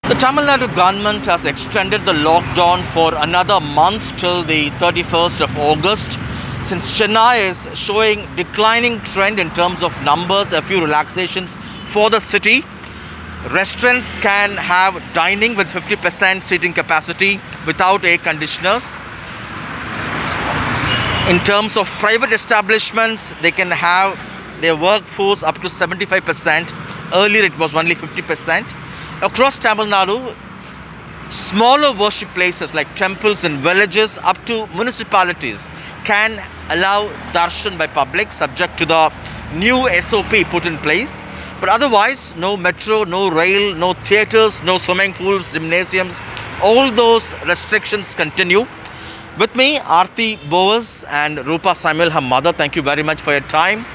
The Tamil Nadu government has extended the lockdown for another month till the 31st of August. Since Chennai is showing declining trend in terms of numbers, a few relaxations for the city. Restaurants can have dining with 50% seating capacity without air conditioners. In terms of private establishments, they can have their workforce up to 75%. Earlier it was only 50%. Across Tamil Nadu, smaller worship places like temples and villages up to municipalities can allow darshan by public subject to the new SOP put in place. But otherwise, no metro, no rail, no theatres, no swimming pools, gymnasiums, all those restrictions continue. With me, Aarti Boas and Rupa Samuel, her mother. Thank you very much for your time.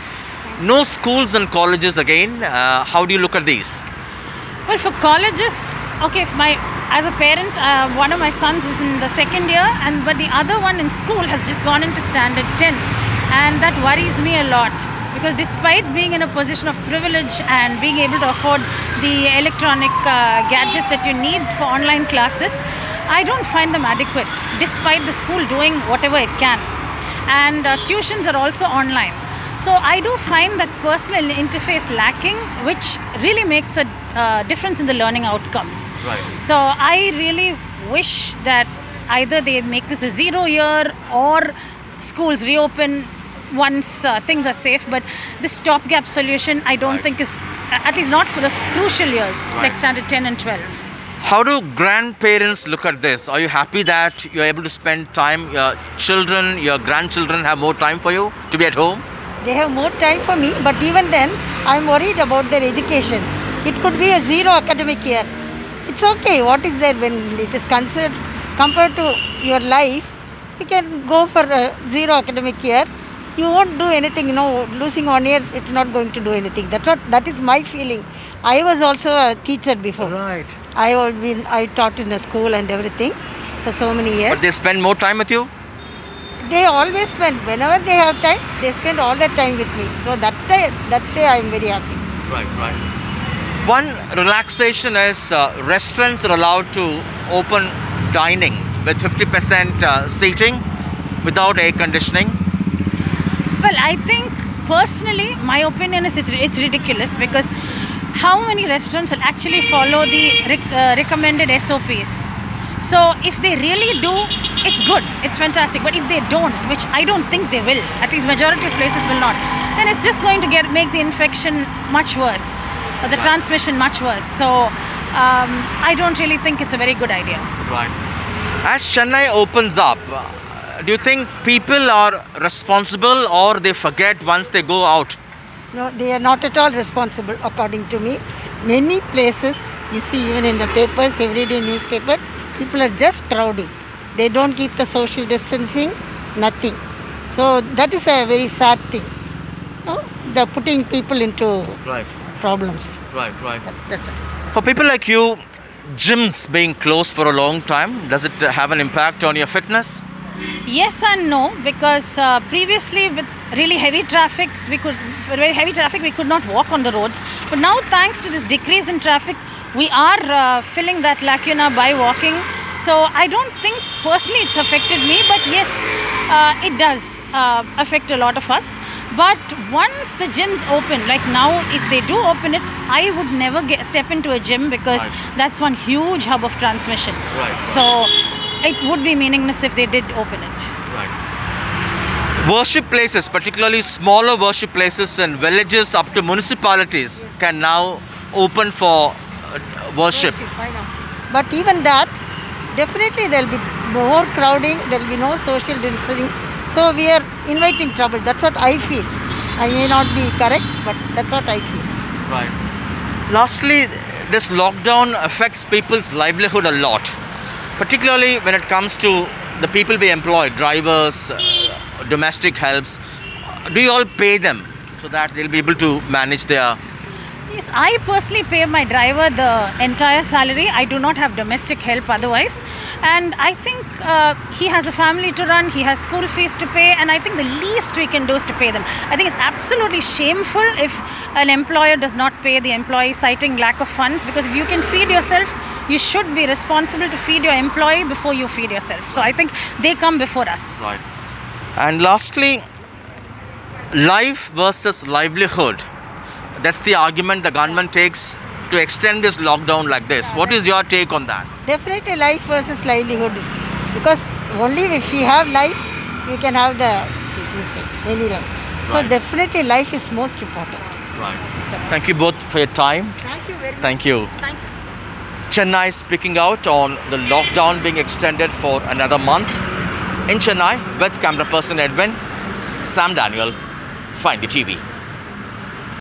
No schools and colleges again. How do you look at these? Well, for colleges, okay, as a parent, one of my sons is in the second year, but the other one in school has just gone into standard 10, and that worries me a lot because despite being in a position of privilege and being able to afford the electronic gadgets that you need for online classes, I don't find them adequate despite the school doing whatever it can, and tuitions are also online. So I do find that personal interface lacking, which really makes a difference in the learning outcomes. Right. So I really wish that either they make this a 0 year or schools reopen once things are safe. But this stopgap solution, I don't think is, at least not for the crucial years, like standard 10 and 12. How do grandparents look at this? Are you happy that you're able to spend time, your children, your grandchildren have more time for you to be at home? They have more time for me, but even then, I'm worried about their education. It could be a 0 academic year. It's okay. What is there when it is considered compared to your life? You can go for a 0 academic year. You won't do anything. Losing 1 year, it's not going to do anything. That is my feeling. I was also a teacher before. Right. I taught in a school and everything for so many years. But they spend more time with you? They always spend, whenever they have time, they spend all that time with me. So that's why I am very happy. Right. One relaxation is restaurants are allowed to open dining with 50% seating without air conditioning. Well, I think personally, my opinion is it's ridiculous because how many restaurants will actually follow the recommended SOPs? So if they really do, it's good, it's fantastic. But if they don't, which I don't think they will, at least majority of places will not, then it's just going to make the infection much worse, or the transmission much worse. So I don't really think it's a very good idea. Right. As Chennai opens up, do you think people are responsible or they forget once they go out? No, they are not at all responsible according to me. Many places, you see even in the papers, everyday newspaper, people are just crowding. They don't keep the social distancing, nothing. So that is a very sad thing. They're putting people into problems. Right. That's it. For people like you, gyms being closed for a long time, does it have an impact on your fitness? Yes and no, because previously with really heavy traffic, we could not walk on the roads. But now, thanks to this decrease in traffic, we are filling that lacuna by walking. So I don't think personally it's affected me, but yes, it does affect a lot of us. But once the gyms open, like now, if they do open it, I would never step into a gym because that's one huge hub of transmission. So it would be meaningless if they did open it. Worship places, particularly smaller worship places in villages up to municipalities, can now open for worship. But even that, definitely there will be more crowding, there will be no social distancing. So we are inviting trouble. That's what I feel. I may not be correct, but that's what I feel. Right. Lastly, this lockdown affects people's livelihood a lot, particularly when it comes to the people we employ, drivers, domestic helps. Do you all pay them so that they'll be able to manage their... Yes, I personally pay my driver the entire salary. I do not have domestic help otherwise. And I think he has a family to run, he has school fees to pay, and I think the least we can do is to pay them. I think it's absolutely shameful if an employer does not pay the employee citing lack of funds, because if you can feed yourself, you should be responsible to feed your employee before you feed yourself. So I think they come before us. Right. And lastly, life versus livelihood. That's the argument the government takes to extend this lockdown like this. What is your take on that? Definitely life versus livelihood is, because only if you have life, you can have this thing, any life. So Right. definitely life is most important. Right. Thank you both for your time. Thank you very much. Thank you. Thank you. Chennai speaking out on the lockdown being extended for another month. In Chennai, with camera person Edwin, Sam Daniel, Find the TV.